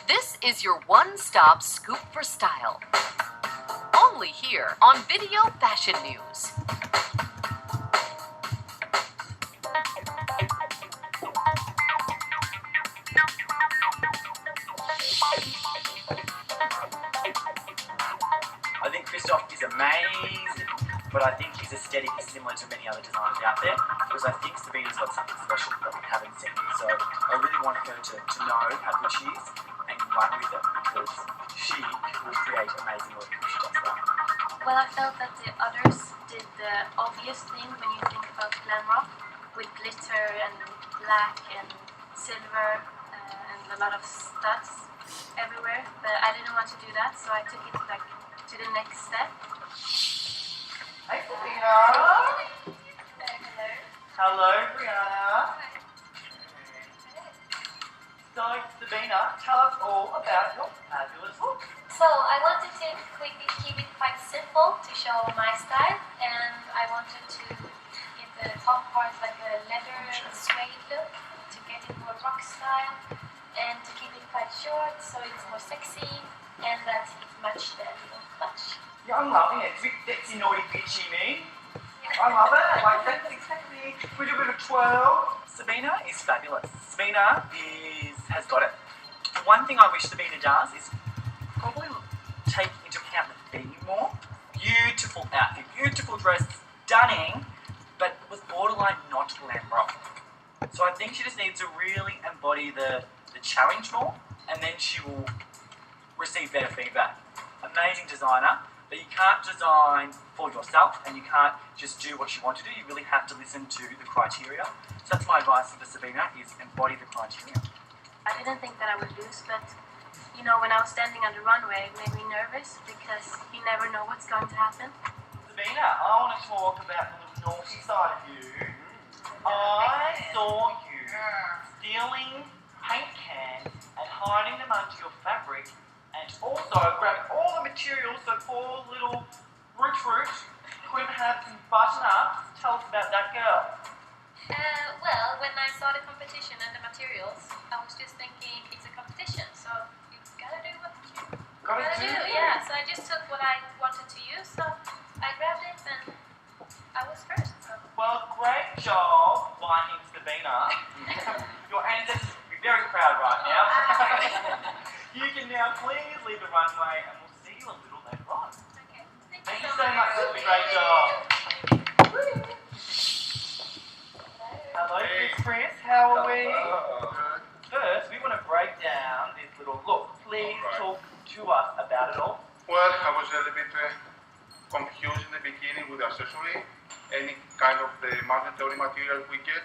Speaker 1: This is your one-stop scoop for style. Only here on Video Fashion News.
Speaker 9: I think Christoph is amazing, but I think his aesthetic is similar to many other designers out there, because I think Sabina's got something special that we haven't seen. So I really want her to know how good she is and run with it, because she will create amazing work if she does that.
Speaker 5: Well, I felt that the others did the obvious thing when you think about glam rock, with glitter and black and silver and a lot of studs everywhere. But I didn't want to do that, so I took it like to the next step.
Speaker 2: Hey, Sabina. Hello, Brianna. So, Sabina, tell us all about your fabulous look.
Speaker 5: So I wanted to quickly keep it quite simple to show my style, and I wanted to give the top part like a leather suede look to get it more rock style, and to keep it quite short so it's more sexy, and that it matched the little clutch.
Speaker 2: Yeah, I'm loving it. It's a bit sexy, naughty, bitchy me. I love it. Like, that's exactly. We do a bit of twirl.
Speaker 9: Sabina is fabulous. Sabina has got it. The one thing I wish Sabina does is probably take into account the theme more. Beautiful outfit, beautiful dress, stunning, but it was borderline not glam rock. So I think she just needs to really embody the challenge more, and then she will receive better feedback. Amazing designer, but you can't design for yourself, and you can't just do what you want to do. You really have to listen to the criteria. So that's my advice for Sabina, is embody the criteria.
Speaker 5: I didn't think that I would lose, but you know, when I was standing on the runway, it made me nervous because you never know what's going to happen.
Speaker 2: Sabina, I want to talk about the little naughty side of you. I saw you stealing paint cans and hiding them under your fabric, and also grabbing all the materials so poor little Root couldn't have some button-ups. Tell us about that girl.
Speaker 5: Well, when I saw the competition and the materials, I was just thinking it's a competition, so you gotta do what you gotta do. Yeah, so I just took what I wanted to use, so I grabbed it and I was first. So.
Speaker 2: Well, great job, Viking Sabina. Your ancestors will be very proud right now. You can now please leave the runway, and we'll see you a little later on.
Speaker 5: Okay.
Speaker 2: Thank you so much. Great job. Hello, Chris. How are we? First, we want to break down this little look. Please talk to us about it all.
Speaker 3: Well, I was a little bit confused in the beginning with the accessory. Any kind of the mandatory material we get,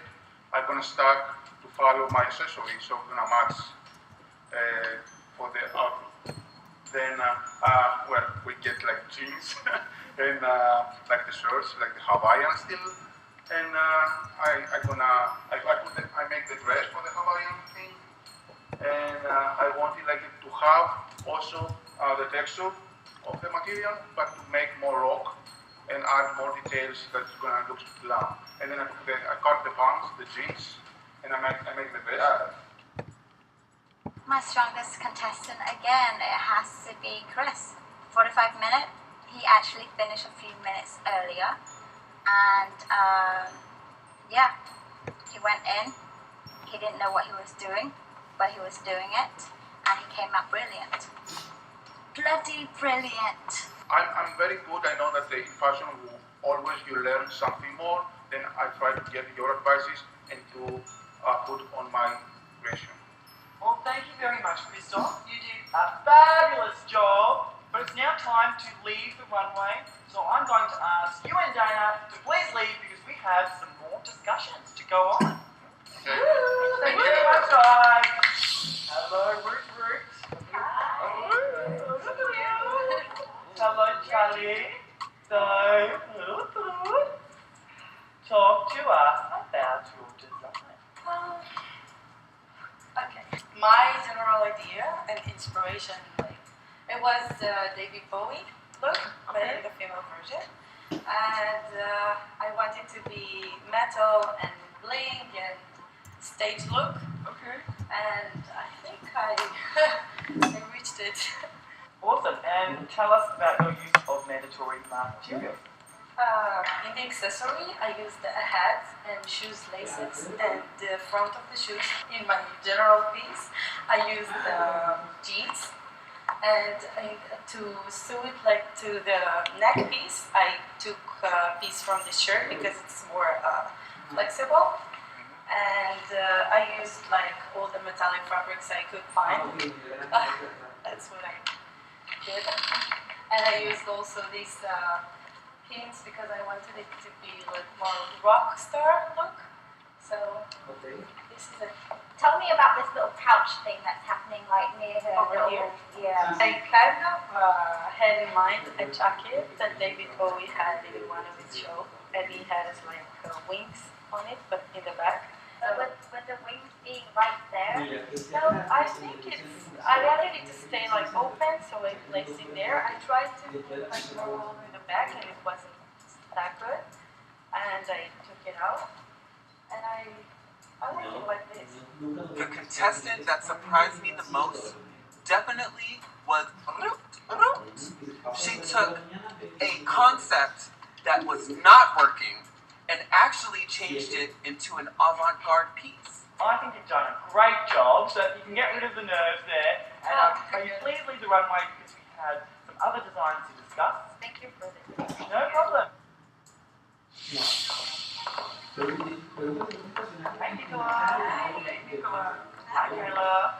Speaker 3: I'm gonna start to follow my accessory, so I'm gonna match for the outfit. Then, well, we get like jeans and like the shirts, like the Hawaiian still. And I make the dress for the Hawaiian thing, and I wanted like to have also the texture of the material, but to make more rock and add more details that's gonna look glam. And then I cut the pants, the jeans, and I make the dress.
Speaker 10: My strongest contestant again, it has to be Chris. 45 minutes. He actually finished a few minutes earlier. And yeah, he went in, he didn't know what he was doing, but he was doing it, and he came out brilliant. Bloody brilliant.
Speaker 3: I'm very good. I know that in fashion always you learn something more. Then I try to get your advices and to put on my creation.
Speaker 2: Well, thank you very much, Christoph. You did a fabulous job. But it's now time to leave the runway. So I'm going to ask you and Dana to please leave because we have some more discussions to go on.
Speaker 3: Okay.
Speaker 2: Thank you very much, guys. Hello, Root. Hello, Charlie. So, talk to us about your design.
Speaker 8: Okay. My general idea and inspiration, it was the David Bowie look, but in the female version. and I want it to be metal and bling and stage look.
Speaker 2: Okay.
Speaker 8: And I think I reached it.
Speaker 2: Awesome. And tell us about your use of mandatory materials.
Speaker 8: In the accessory, I used a hat and shoes laces, and the front of the shoes. In my general piece, I used jeans, and to sew it like to the neck piece, I took a piece from the shirt because it's more flexible. And I used like all the metallic fabrics I could find. That's what I did. And I used also these pins because I wanted it to be like more rock star look. So this is it.
Speaker 10: Tell me about this little pouch thing that's happening like near her.
Speaker 8: Over here.
Speaker 10: Yeah.
Speaker 8: I kind of had in mind a jacket that David Bowie had in one of his shows, and he has like wings on it, but in the back.
Speaker 10: So with the wings being right there.
Speaker 8: So I think I wanted it to stay like open, so I placed it there. I tried to put like more roll in the back, and it wasn't that good. And I took it out, and I like it like this.
Speaker 11: The contestant that surprised me the most definitely was She took a concept that was not working and actually changed it into an avant-garde piece.
Speaker 2: I think you've done a great job, so you can get rid of the nerves there. And can you please leave the runway because we had some other designs to discuss.
Speaker 8: Thank you for this.
Speaker 2: No problem. Hey Nicola. Hey Nicola. Hi Kayla.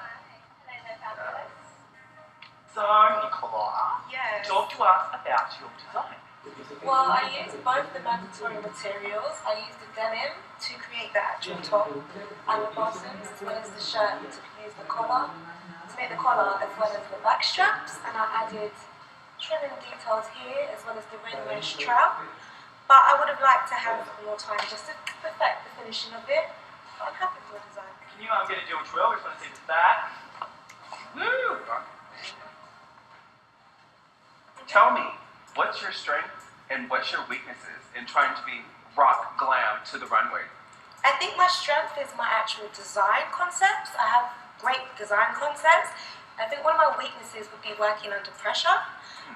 Speaker 2: So Nicola,
Speaker 8: Yes.
Speaker 2: talk to us about your design.
Speaker 7: Well, I used both the mandatory materials. I used the denim to create the actual top and the bottoms, as well as the shirt to use the collar, to make the collar as well as the back straps. And I added trimming details here, as well as the ring mesh trap. But I would have liked to have more time just to perfect the finishing of it. But I'm happy with the design.
Speaker 2: Can you get a dual twirl? We just want to see the back. Woo! Tell me, what's your strengths and what's your weaknesses in trying to be rock glam to the runway?
Speaker 7: I think my strength is my actual design concepts. I have great design concepts. I think one of my weaknesses would be working under pressure,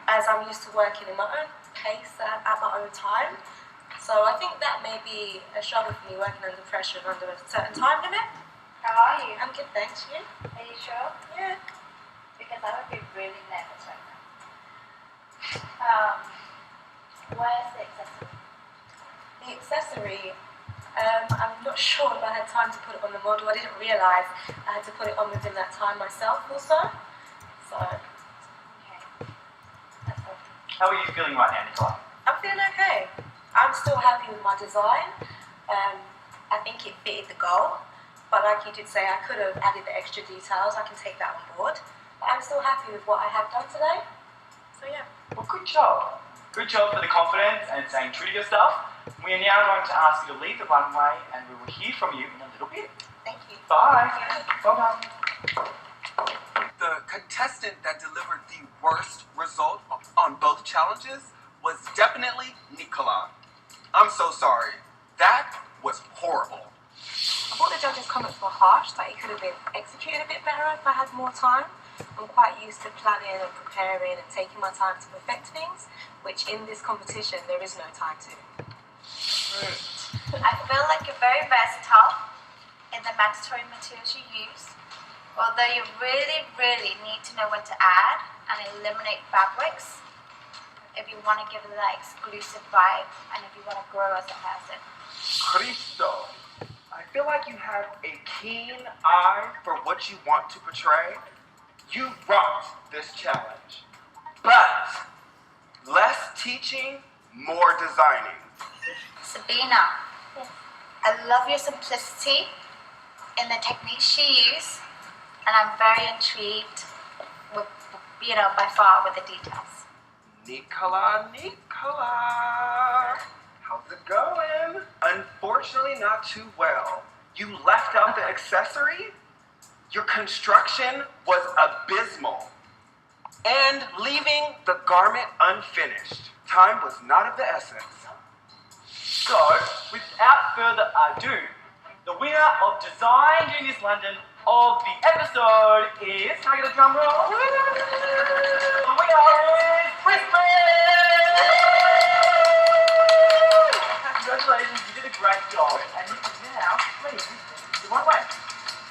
Speaker 7: as I'm used to working in my own pace at my own time. So I think that may be a struggle for me, working under pressure and under a certain time limit.
Speaker 10: How are you?
Speaker 7: I'm good, thanks. You?
Speaker 10: Are you sure?
Speaker 7: Yeah.
Speaker 10: Because I would be really nervous right now. Where's the accessory?
Speaker 7: The accessory, I'm not sure if I had time to put it on the model. I didn't realise I had to put it on within that time myself also. So,
Speaker 10: Okay. That's all.
Speaker 2: How are you feeling right now, Nicola?
Speaker 7: I'm feeling okay. I'm still happy with my design. I think it fitted the goal. But like you did say, I could have added the extra details. I can take that on board. But I'm still happy with what I have done today. So yeah.
Speaker 2: Well, good job. Good job for the confidence and staying true to yourself. We are now going to ask you to leave the runway and we will hear from you in a little bit.
Speaker 7: Thank you.
Speaker 2: Bye. Well done.
Speaker 11: The contestant that delivered the worst result on both challenges was definitely Nicola. I'm so sorry. That was horrible.
Speaker 7: I thought the judges' comments were harsh, that it could have been executed a bit better if I had more time. I'm quite used to planning and preparing and taking my time to perfect things, which in this competition there is no time to.
Speaker 10: I feel like you're very versatile in the mandatory materials you use, although you really, really need to know when to add and eliminate fabrics if you want to give it that exclusive vibe and if you want to grow as a person.
Speaker 12: Cristo, I feel like you have a keen eye for what you want to portray. You rocked this challenge. But less teaching, more designing.
Speaker 10: Sabina, I love your simplicity in the techniques you use, and I'm very intrigued with, by far with the details.
Speaker 12: Nicola, how's it going? Unfortunately, not too well. You left out the accessory? Your construction was abysmal.
Speaker 11: and leaving the garment unfinished. Time was not of the essence.
Speaker 2: So, without further ado, the winner of Design Genius London of the episode is... Can I get a drum roll? The winner is Crispin! Congratulations, you did a great job. And you can now, please, you one way.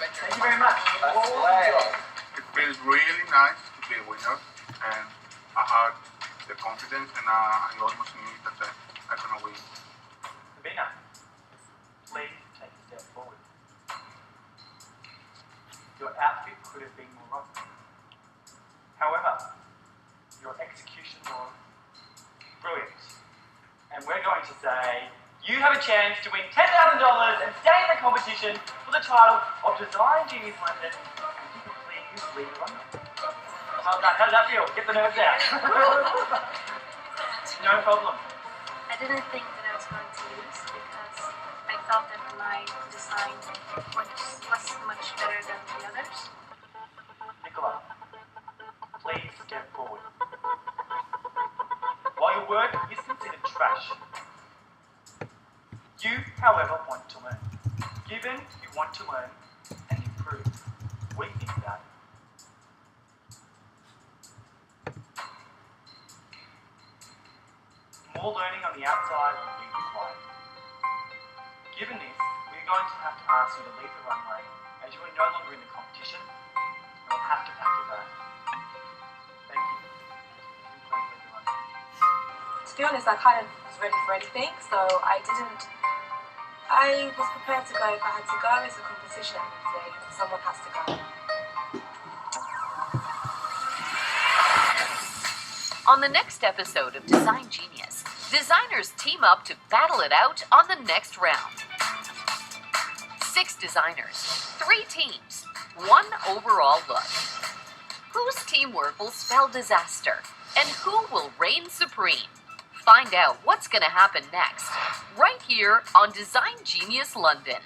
Speaker 2: Thank you very much.
Speaker 3: It feels really nice to be a winner, and I had the confidence, and I almost knew that I'm gonna win.
Speaker 2: Sabina, please take a step forward. Your outfit could have been more rock. However, your execution was brilliant. And we're going to say, you have a chance to win $10,000 and stay in the competition for the title of Design Genius London. And you can please leave the runway. Well done. How does that feel? Get the nerves out. No problem.
Speaker 4: I didn't think that I was going to lose because I thought that my design was much better than the others.
Speaker 2: Nicola, please step forward. While your work is considered trash, you, however, want to learn. Given you want to learn and improve, we think about it. More learning on the outside will be required. Given this, we're going to have to ask you to leave the runway as you are no longer in the competition and will have to pack your bag. Thank you. Please leave the runway.
Speaker 7: To be honest, I kind of was ready for anything, so I was prepared to go if I had to go. It's a competition at the end of the day, and someone has to go.
Speaker 1: On the next episode of Design Genius, designers team up to battle it out on the next round. 6 designers, 3 teams, 1 overall look. Whose teamwork will spell disaster, and who will reign supreme? Find out what's going to happen next, right here on Design Genius London.